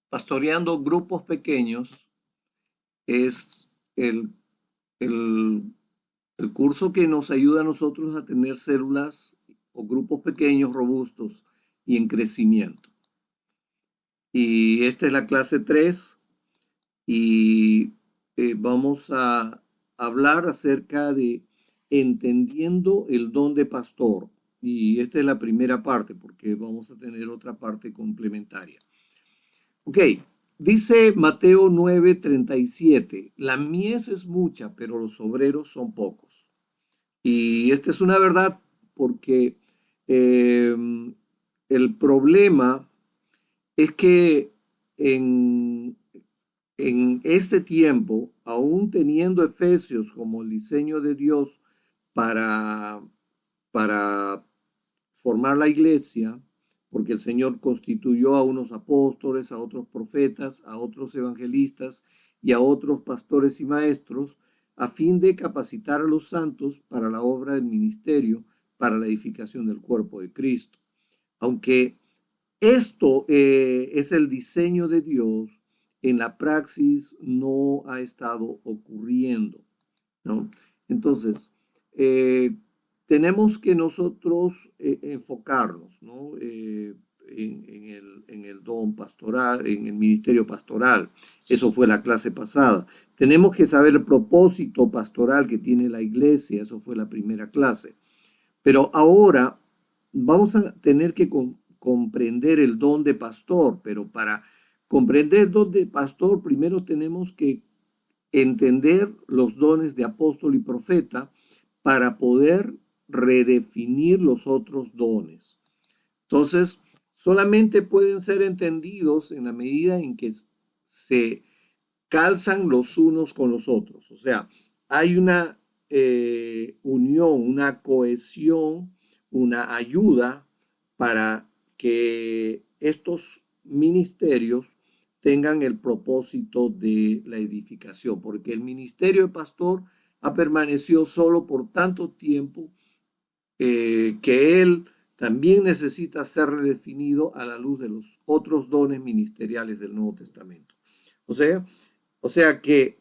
Pastoreando grupos pequeños es el, el curso que nos ayuda a nosotros a tener células o grupos pequeños, robustos y en crecimiento. Y esta es la clase 3 y vamos a hablar acerca de entendiendo el don de pastor. Y esta es la primera parte porque vamos a tener otra parte complementaria. Ok, dice Mateo 9:37, la mies es mucha, pero los obreros son pocos. Y esta es una verdad porque eh, el problema es que en, en este tiempo, aún teniendo Efesios como el diseño de Dios para, para formar la iglesia, porque el Señor constituyó a unos apóstoles, a otros profetas, a otros evangelistas y a otros pastores y maestros, a fin de capacitar a los santos para la obra del ministerio, para la edificación del cuerpo de Cristo. Aunque esto es el diseño de Dios, en la praxis no ha estado ocurriendo, ¿no? Entonces, eh, tenemos que nosotros enfocarnos, ¿no? En el don pastoral, en el ministerio pastoral. Eso fue la clase pasada. Tenemos que saber el propósito pastoral que tiene la iglesia. Eso fue la primera clase. Pero ahora vamos a tener que comprender el don de pastor, pero para comprender el don de pastor, primero tenemos que entender los dones de apóstol y profeta para poder redefinir los otros dones. Entonces, solamente pueden ser entendidos en la medida en que se calzan los unos con los otros. O sea, hay una unión, una cohesión, una ayuda para que estos ministerios tengan el propósito de la edificación, porque el ministerio de pastor ha permanecido solo por tanto tiempo que él también necesita ser redefinido a la luz de los otros dones ministeriales del Nuevo Testamento. O sea que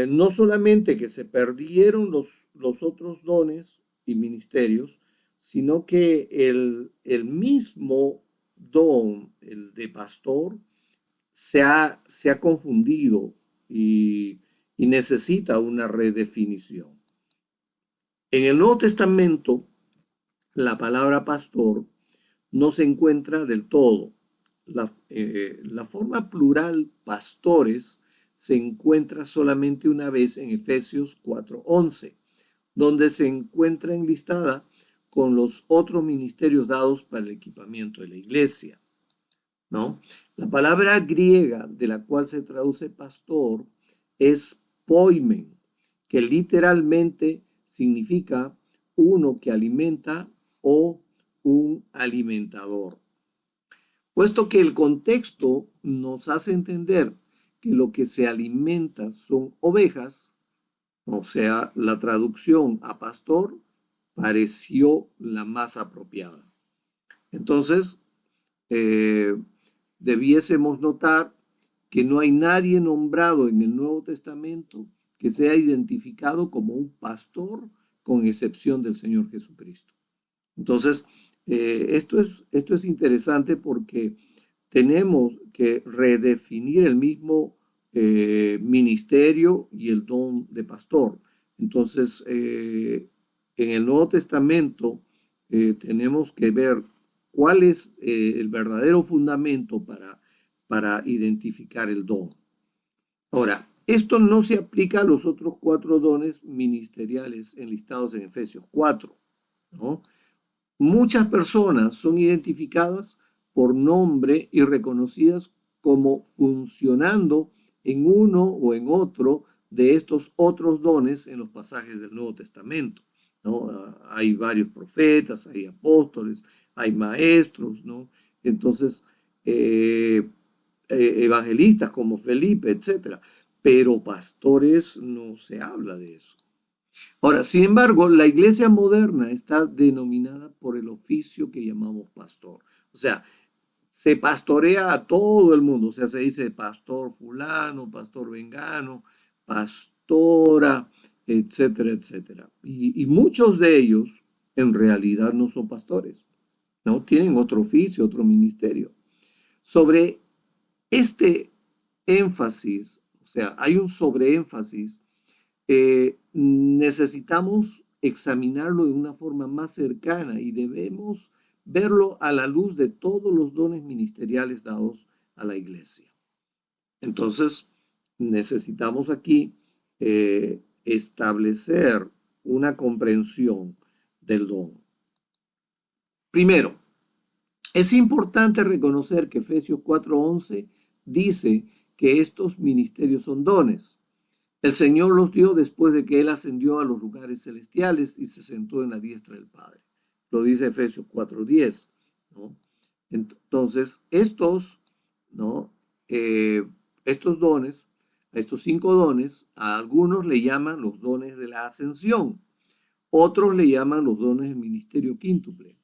no solamente que se perdieron los otros dones y ministerios, sino que el mismo don, el de pastor, se ha confundido y necesita una redefinición. En el Nuevo Testamento, la palabra pastor no se encuentra del todo. La forma plural pastores se encuentra solamente una vez en Efesios 4:11, donde se encuentra enlistada con los otros ministerios dados para el equipamiento de la iglesia, ¿no? La palabra griega de la cual se traduce pastor es poimen, que literalmente significa uno que alimenta o un alimentador. Puesto que el contexto nos hace entender que lo que se alimenta son ovejas, o sea, la traducción a pastor pareció la más apropiada. Entonces, eh, debiésemos notar que no hay nadie nombrado en el Nuevo Testamento que sea identificado como un pastor, con excepción del Señor Jesucristo. Entonces, esto es interesante porque tenemos que redefinir el mismo ministerio y el don de pastor. Entonces, en el Nuevo Testamento tenemos que ver cuál es el verdadero fundamento para identificar el don. Ahora, esto no se aplica a los otros 4 dones ministeriales enlistados en Efesios 4, ¿no? Muchas personas son identificadas por nombre y reconocidas como funcionando en uno o en otro de estos otros dones en los pasajes del Nuevo Testamento, ¿no? Hay varios profetas, hay apóstoles, hay maestros, ¿no? Entonces, evangelistas como Felipe, etcétera. Pero pastores no se habla de eso. Ahora, sin embargo, la iglesia moderna está denominada por el oficio que llamamos pastor. O sea, se pastorea a todo el mundo, o sea, se dice pastor fulano, pastor vengano, pastora, etcétera, etcétera. Y muchos de ellos en realidad no son pastores, ¿no? Tienen otro oficio, otro ministerio. Sobre este énfasis, o sea, hay un sobreénfasis, necesitamos examinarlo de una forma más cercana y debemos verlo a la luz de todos los dones ministeriales dados a la iglesia. Entonces, necesitamos aquí establecer una comprensión del don. Primero, es importante reconocer que Efesios 4:11 dice que estos ministerios son dones. El Señor los dio después de que Él ascendió a los lugares celestiales y se sentó en la diestra del Padre. Lo dice Efesios 4:10, ¿no? Entonces, ¿no? Estos dones, estos 5 dones, a algunos le llaman los dones de la ascensión, otros le llaman los dones del ministerio quíntuple.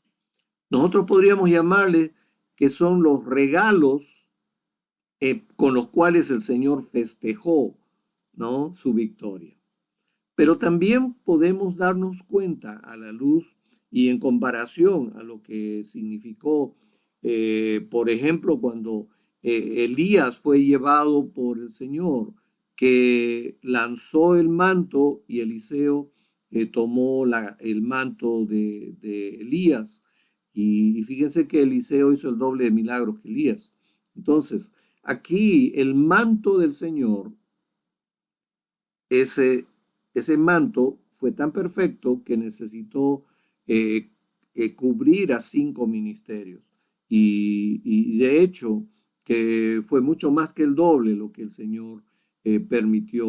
Nosotros podríamos llamarle que son los regalos con los cuales el Señor festejó, ¿no?, su victoria. Pero también podemos darnos cuenta a la luz y en comparación a lo que significó, por ejemplo, cuando Elías fue llevado por el Señor, que lanzó el manto y Eliseo tomó el manto de Elías. Y fíjense que Eliseo hizo el doble de milagros que Elías. Entonces, aquí el manto del Señor, ese manto fue tan perfecto que necesitó cubrir a 5 ministerios. Y de hecho, que fue mucho más que el doble lo que el Señor permitió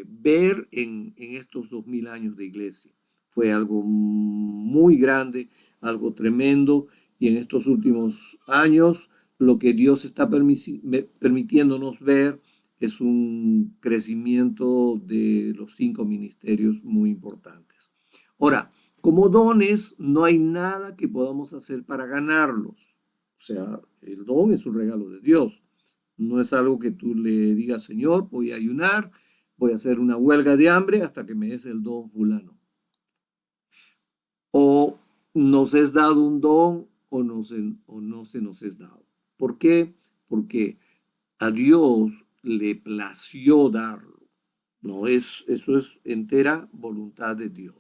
ver en estos 2000 años de iglesia. Fue algo muy grande, algo tremendo, y en estos últimos años lo que Dios está permitiéndonos ver es un crecimiento de los 5 ministerios muy importantes. Ahora, como dones, no hay nada que podamos hacer para ganarlos. O sea, el don es un regalo de Dios. No es algo que tú le digas, Señor, voy a ayunar, voy a hacer una huelga de hambre hasta que me des el don fulano. O nos es dado un don o no se nos es dado. ¿Por qué? Porque a Dios le plació darlo. Eso es entera voluntad de Dios,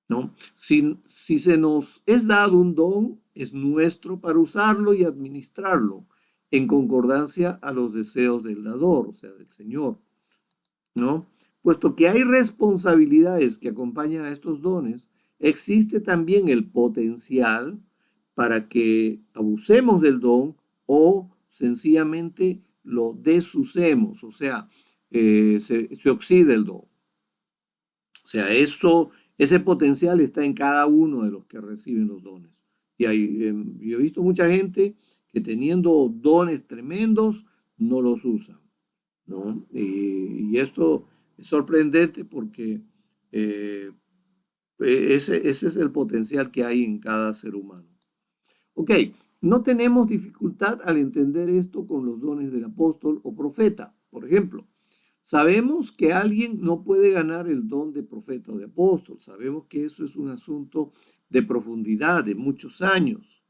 ¿no? Si se nos es dado un don, es nuestro para usarlo y administrarlo en concordancia a los deseos del dador, o sea, del Señor, ¿no? Puesto que hay responsabilidades que acompañan a estos dones, existe también el potencial para que abusemos del don o sencillamente lo desusemos, o sea, se oxide el don. O sea, ese potencial está en cada uno de los que reciben los dones. Y yo he visto mucha gente que teniendo dones tremendos no los usa, ¿no? Y esto es sorprendente porque ese es el potencial que hay en cada ser humano. Ok, no tenemos dificultad al entender esto con los dones del apóstol o profeta. Por ejemplo, sabemos que alguien no puede ganar el don de profeta o de apóstol. Sabemos que eso es un asunto de profundidad, de muchos años.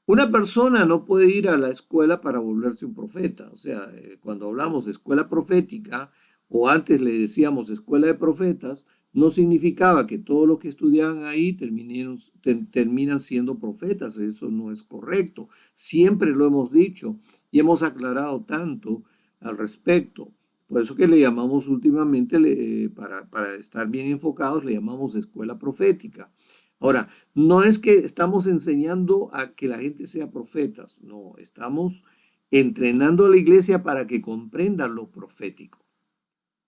Una persona no puede ir a la escuela para volverse un profeta. O sea, cuando hablamos de escuela profética, o antes le decíamos escuela de profetas, no significaba que todos los que estudiaban ahí terminan siendo profetas. Eso no es correcto. Siempre lo hemos dicho y hemos aclarado tanto al respecto. Por eso que le llamamos últimamente, para estar bien enfocados, le llamamos escuela profética. Ahora, no es que estamos enseñando a que la gente sea profetas, no, estamos entrenando a la iglesia para que comprendan lo profético.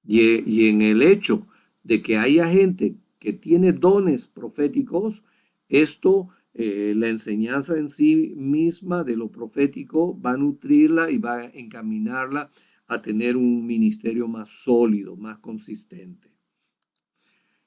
Y en el hecho de que haya gente que tiene dones proféticos, la enseñanza en sí misma de lo profético va a nutrirla y va a encaminarla a tener un ministerio más sólido, más consistente.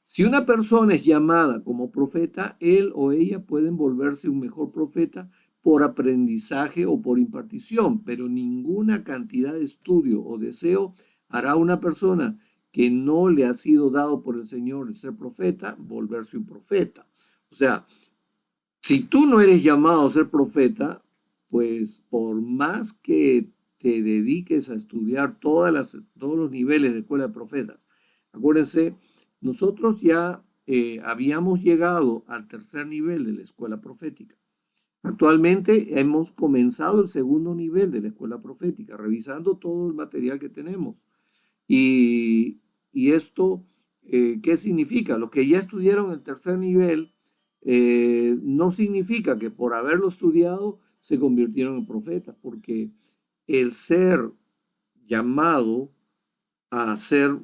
Si una persona es llamada como profeta, él o ella pueden volverse un mejor profeta por aprendizaje o por impartición, pero ninguna cantidad de estudio o deseo hará a una persona que no le ha sido dado por el Señor el ser profeta, volverse un profeta. O sea, si tú no eres llamado a ser profeta, pues por más que te dediques a estudiar todos los niveles de escuela de profetas, acuérdense, nosotros ya habíamos llegado al tercer nivel de la escuela profética. Actualmente hemos comenzado el segundo nivel de la escuela profética, revisando todo el material que tenemos. Y, y esto, ¿qué significa? Los que ya estudiaron el tercer nivel, no significa que por haberlo estudiado se convirtieron en profetas, porque el ser llamado a ser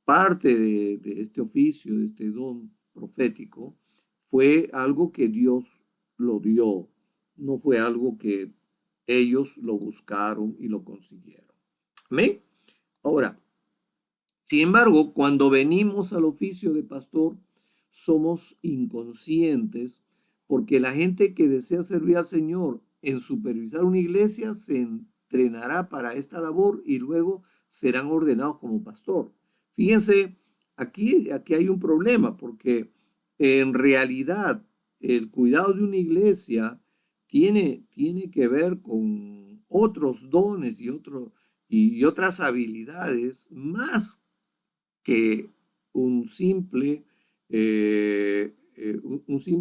parte de este oficio, de este don profético, fue algo que Dios lo dio, no fue algo que ellos lo buscaron y lo consiguieron. ¿Amén? Ahora, sin embargo, cuando venimos al oficio de pastor, somos inconscientes porque la gente que desea servir al Señor en supervisar una iglesia se entrenará para esta labor y luego serán ordenados como pastor. Fíjense, aquí hay un problema porque en realidad el cuidado de una iglesia tiene que ver con otros dones y otras habilidades más que un simple,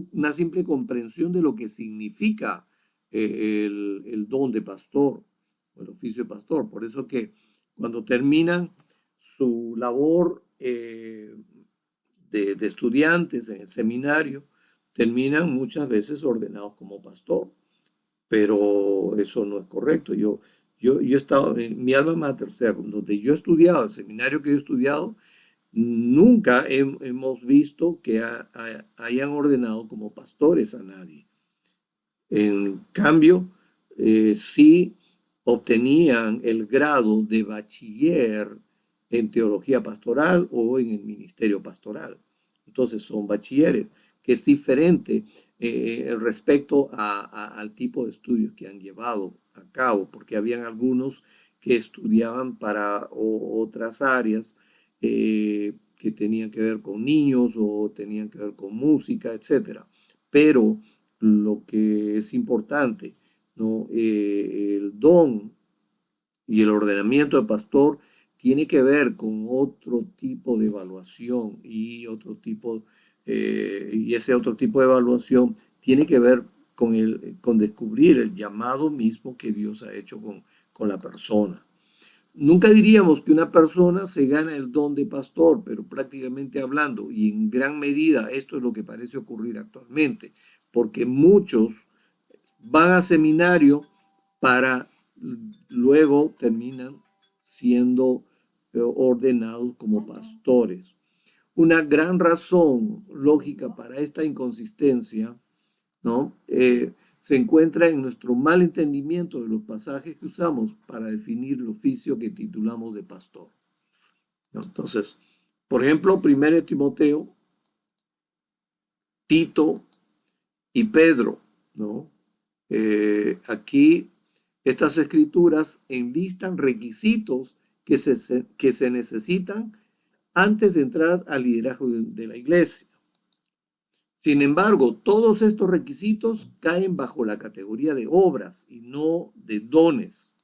una simple comprensión de lo que significa el don de pastor, o el oficio de pastor. Por eso que cuando terminan su labor de estudiantes en el seminario, terminan muchas veces ordenados como pastor, pero eso no es correcto. Yo he estado en mi alma mater, o sea, donde yo he estudiado, el seminario que yo he estudiado, nunca hemos visto que hayan ordenado como pastores a nadie. En cambio, sí obtenían el grado de bachiller en teología pastoral o en el ministerio pastoral. Entonces son bachilleres, que es diferente respecto al tipo de estudios que han llevado a cabo, porque habían algunos que estudiaban para otras áreas que tenían que ver con niños o tenían que ver con música, etcétera. Pero lo que es importante, ¿no? El don y el ordenamiento de pastor tiene que ver con otro tipo de evaluación y ese otro tipo de evaluación tiene que ver con descubrir el llamado mismo que Dios ha hecho con la persona. Nunca diríamos que una persona se gana el don de pastor, pero prácticamente hablando, y en gran medida esto es lo que parece ocurrir actualmente, porque muchos van al seminario para luego terminan siendo ordenados como pastores. Una gran razón lógica para esta inconsistencia, ¿no? Se encuentra en nuestro mal entendimiento de los pasajes que usamos para definir el oficio que titulamos de pastor, ¿no? Entonces, por ejemplo, 1 Timoteo, Tito y Pedro, ¿no? Aquí estas escrituras enlistan requisitos que se necesitan antes de entrar al liderazgo de la iglesia. Sin embargo, todos estos requisitos caen bajo la categoría de obras y no de dones.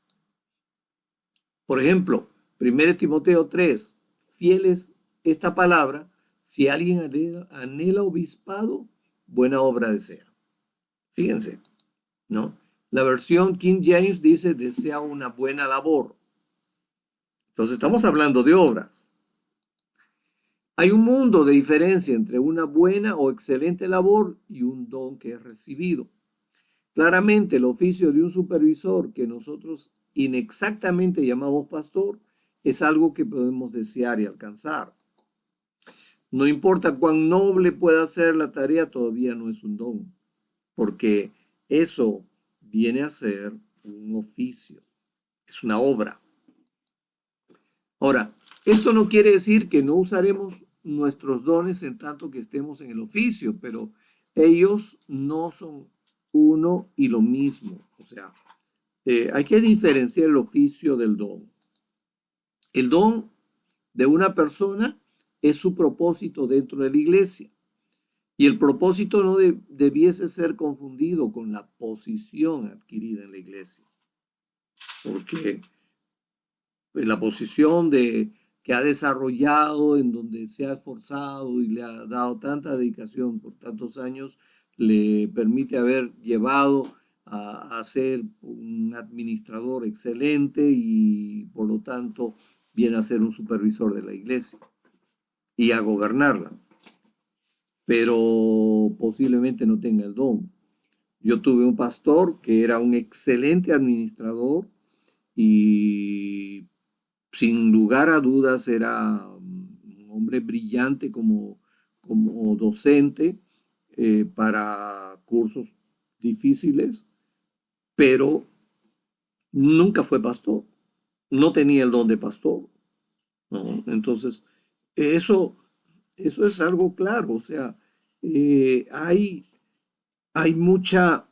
Por ejemplo, 1 Timoteo 3, fieles esta palabra, si alguien anhela obispado, buena obra desea. Fíjense, ¿no? La versión King James dice desea una buena labor. Entonces estamos hablando de obras. Hay un mundo de diferencia entre una buena o excelente labor y un don que es recibido. Claramente el oficio de un supervisor que nosotros inexactamente llamamos pastor es algo que podemos desear y alcanzar. No importa cuán noble pueda ser la tarea, todavía no es un don, porque eso viene a ser un oficio, es una obra. Ahora, esto no quiere decir que no usaremos nuestros dones en tanto que estemos en el oficio, pero ellos no son uno y lo mismo. O sea, hay que diferenciar el oficio del don. El don de una persona es su propósito dentro de la iglesia. Y el propósito no debiese ser confundido con la posición adquirida en la iglesia. Porque la posición que ha desarrollado, en donde se ha esforzado y le ha dado tanta dedicación por tantos años, le permite haber llevado a ser un administrador excelente y por lo tanto viene a ser un supervisor de la iglesia y a gobernarla, pero posiblemente no tenga el don. Yo tuve un pastor que era un excelente administrador y sin lugar a dudas era un hombre brillante como docente para cursos difíciles, pero nunca fue pastor, no tenía el don de pastor, ¿no? Entonces, eso, eso es algo claro, o sea, hay mucha,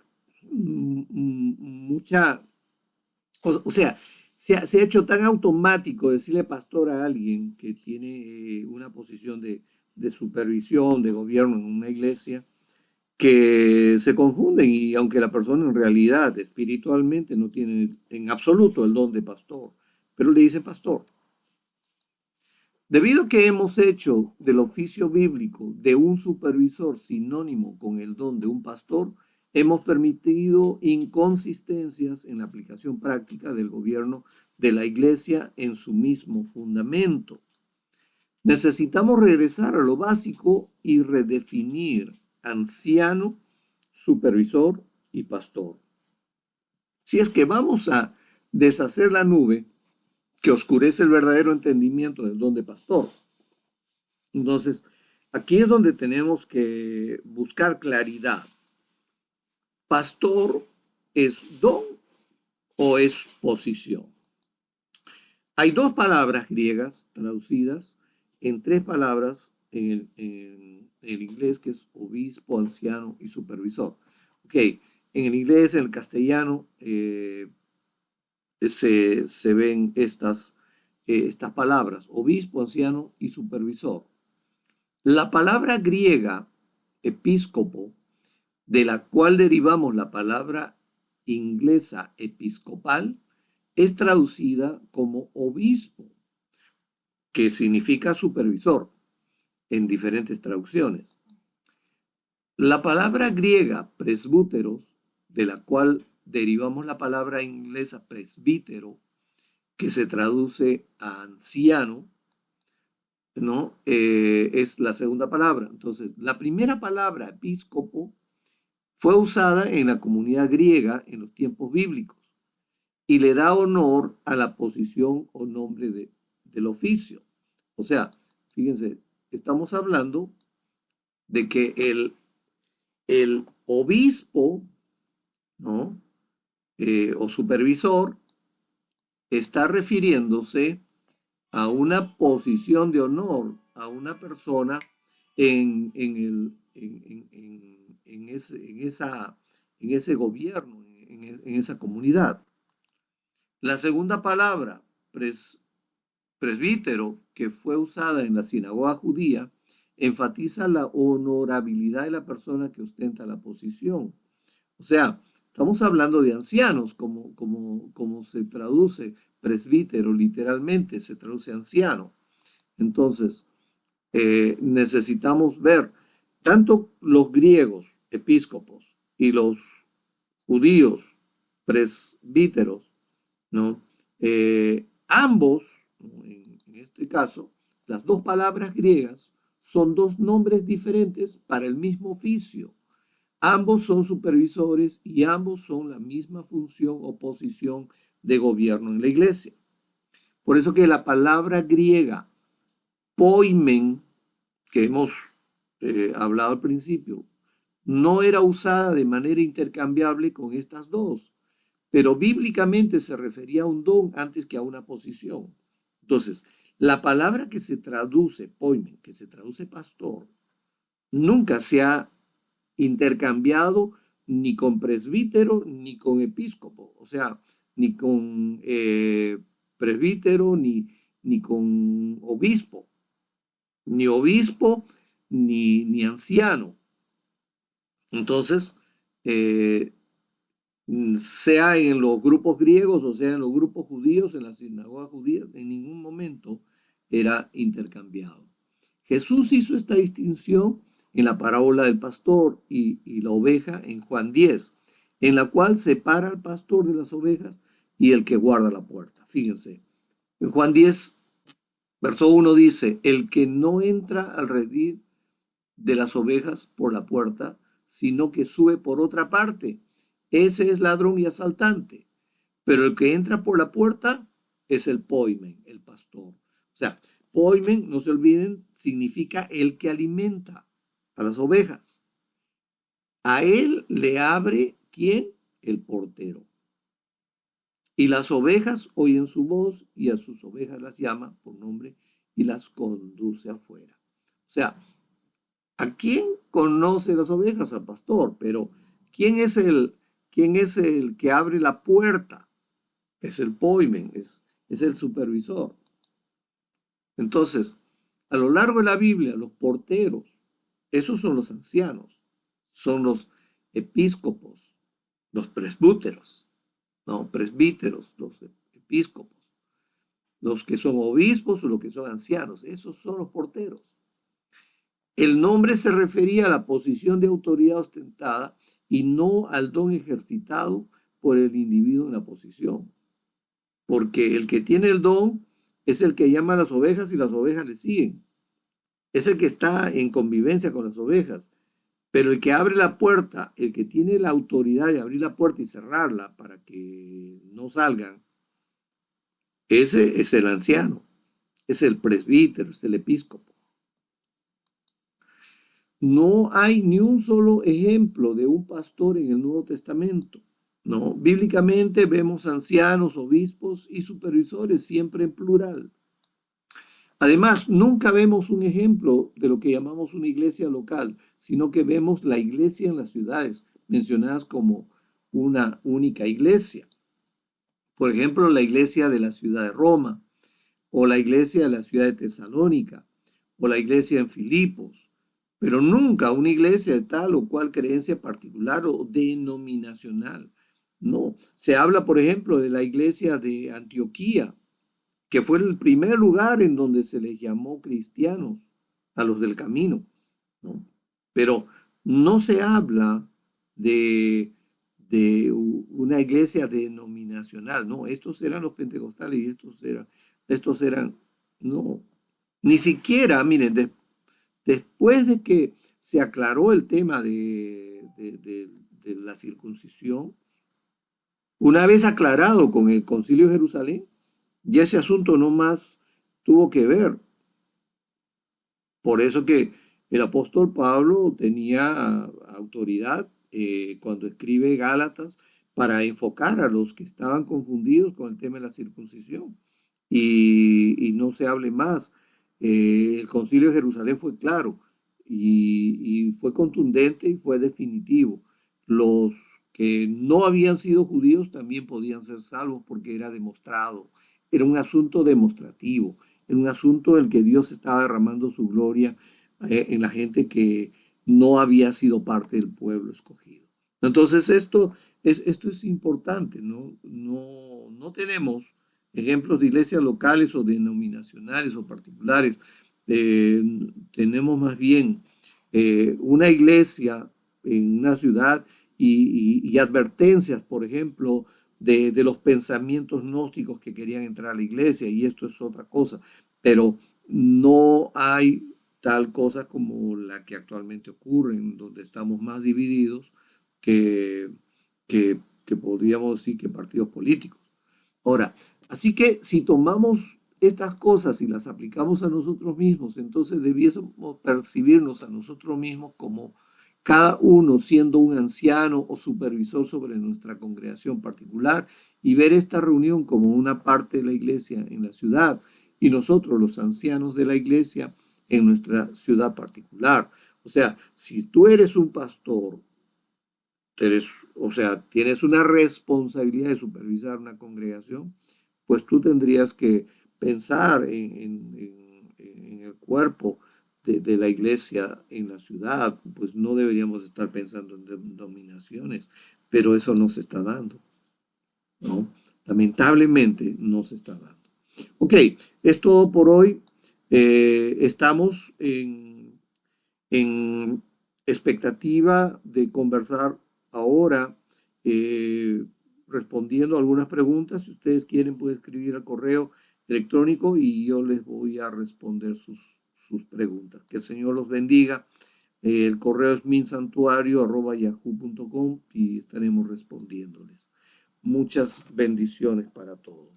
o sea, se ha hecho tan automático decirle pastor a alguien que tiene una posición de supervisión, de gobierno en una iglesia, que se confunden y aunque la persona en realidad espiritualmente no tiene en absoluto el don de pastor, pero le dice pastor. Debido a que hemos hecho del oficio bíblico de un supervisor sinónimo con el don de un pastor, hemos permitido inconsistencias en la aplicación práctica del gobierno de la iglesia en su mismo fundamento. Necesitamos regresar a lo básico y redefinir anciano, supervisor y pastor. Si es que vamos a deshacer la nube que oscurece el verdadero entendimiento del don de pastor. Entonces, aquí es donde tenemos que buscar claridad. ¿Pastor es don o es posición? Hay dos palabras griegas traducidas en tres palabras en el inglés, que es obispo, anciano y supervisor. Ok, en el inglés, en el castellano, se ven estas palabras, obispo, anciano y supervisor. La palabra griega, episcopo, de la cual derivamos la palabra inglesa episcopal, es traducida como obispo, que significa supervisor en diferentes traducciones. La palabra griega presbúteros, de la cual derivamos la palabra inglesa presbítero, que se traduce a anciano, ¿no? Es la segunda palabra. Entonces, la primera palabra, episcopo, fue usada en la comunidad griega en los tiempos bíblicos y le da honor a la posición o nombre del oficio. O sea, fíjense, estamos hablando de que el obispo, ¿no? O supervisor está refiriéndose a una posición de honor a una persona en ese gobierno, en esa comunidad. La segunda palabra, presbítero, que fue usada en la sinagoga judía, enfatiza la honorabilidad de la persona que ostenta la posición. O sea, estamos hablando de ancianos, como se traduce presbítero, literalmente se traduce anciano. Entonces, necesitamos ver tanto los griegos, episcopos, y los judíos, presbíteros, ¿no? Ambos, ¿no? En este caso, las dos palabras griegas son dos nombres diferentes para el mismo oficio. Ambos son supervisores y ambos son la misma función o posición de gobierno en la iglesia. Por eso que la palabra griega poimen, que hemos hablado al principio, no era usada de manera intercambiable con estas dos, pero bíblicamente se refería a un don antes que a una posición. Entonces, la palabra que se traduce poimen, que se traduce pastor, nunca se ha intercambiado ni con presbítero ni con episcopo, o sea, ni con presbítero ni con obispo, ni anciano. Entonces, sea en los grupos griegos o sea en los grupos judíos, en las sinagogas judías, en ningún momento era intercambiado. Jesús hizo esta distinción en la parábola del pastor y la oveja en Juan 10, en la cual separa al pastor de las ovejas y el que guarda la puerta. Fíjense, en Juan 10, verso 1 dice, el que no entra al redil de las ovejas por la puerta, sino que sube por otra parte, ese es ladrón y asaltante. Pero el que entra por la puerta es el poimen, el pastor. O sea, poimen, no se olviden, significa el que alimenta a las ovejas. A él le abre, ¿quién? El portero. Y las ovejas oyen su voz y a sus ovejas las llama por nombre y las conduce afuera. O sea, ¿a quién conoce las ovejas? Al pastor, pero ¿quién es el que abre la puerta? Es el poimen, es el supervisor. Entonces, a lo largo de la Biblia, los porteros, esos son los ancianos, son los episcopos, los presbíteros, no, presbíteros, los episcopos, los que son obispos o los que son ancianos, esos son los porteros. El nombre se refería a la posición de autoridad ostentada y no al don ejercitado por el individuo en la posición. Porque el que tiene el don es el que llama a las ovejas y las ovejas le siguen. Es el que está en convivencia con las ovejas. Pero el que abre la puerta, el que tiene la autoridad de abrir la puerta y cerrarla para que no salgan, ese es el anciano, es el presbítero, es el episcopo. No hay ni un solo ejemplo de un pastor en el Nuevo Testamento, ¿no? Bíblicamente vemos ancianos, obispos y supervisores, siempre en plural. Además, nunca vemos un ejemplo de lo que llamamos una iglesia local, sino que vemos la iglesia en las ciudades, mencionadas como una única iglesia. Por ejemplo, la iglesia de la ciudad de Roma, o la iglesia de la ciudad de Tesalónica, o la iglesia en Filipos, pero nunca una iglesia de tal o cual creencia particular o denominacional. No, se habla, por ejemplo, de la iglesia de Antioquía, que fue el primer lugar en donde se les llamó cristianos a los del camino, ¿no? Pero no se habla de una iglesia denominacional, no, estos eran los pentecostales y estos eran, no, ni siquiera, miren, después de que se aclaró el tema de la circuncisión, una vez aclarado con el Concilio de Jerusalén, ya ese asunto no más tuvo que ver. Por eso que el apóstol Pablo tenía autoridad cuando escribe Gálatas para enfocar a los que estaban confundidos con el tema de la circuncisión. Y no se hable más. El Concilio de Jerusalén fue claro y fue contundente y fue definitivo. Los que no habían sido judíos también podían ser salvos porque era demostrado. Era un asunto demostrativo, era un asunto en el que Dios estaba derramando su gloria en la gente que no había sido parte del pueblo escogido. Entonces esto es importante, no tenemos ejemplos de iglesias locales o denominacionales o particulares. Tenemos más bien una iglesia en una ciudad y advertencias, por ejemplo, de los pensamientos gnósticos que querían entrar a la iglesia, y esto es otra cosa, pero no hay tal cosa como la que actualmente ocurre, en donde estamos más divididos que, que podríamos decir que partidos políticos. Ahora, así que si tomamos estas cosas y las aplicamos a nosotros mismos, entonces debiésemos percibirnos a nosotros mismos como cada uno siendo un anciano o supervisor sobre nuestra congregación particular y ver esta reunión como una parte de la iglesia en la ciudad y nosotros los ancianos de la iglesia en nuestra ciudad particular. O sea, si tú eres un pastor o sea, tienes una responsabilidad de supervisar una congregación, pues tú tendrías que pensar en el cuerpo de la iglesia en la ciudad. Pues no deberíamos estar pensando en denominaciones, pero eso no se está dando, ¿no? Lamentablemente no se está dando. Ok, es todo por hoy. Estamos en expectativa de conversar ahora, eh, respondiendo algunas preguntas. Si ustedes quieren, pueden escribir al correo electrónico y yo les voy a responder sus preguntas. Que el Señor los bendiga. El correo es minsantuario@yahoo.com y estaremos respondiéndoles. Muchas bendiciones para todos.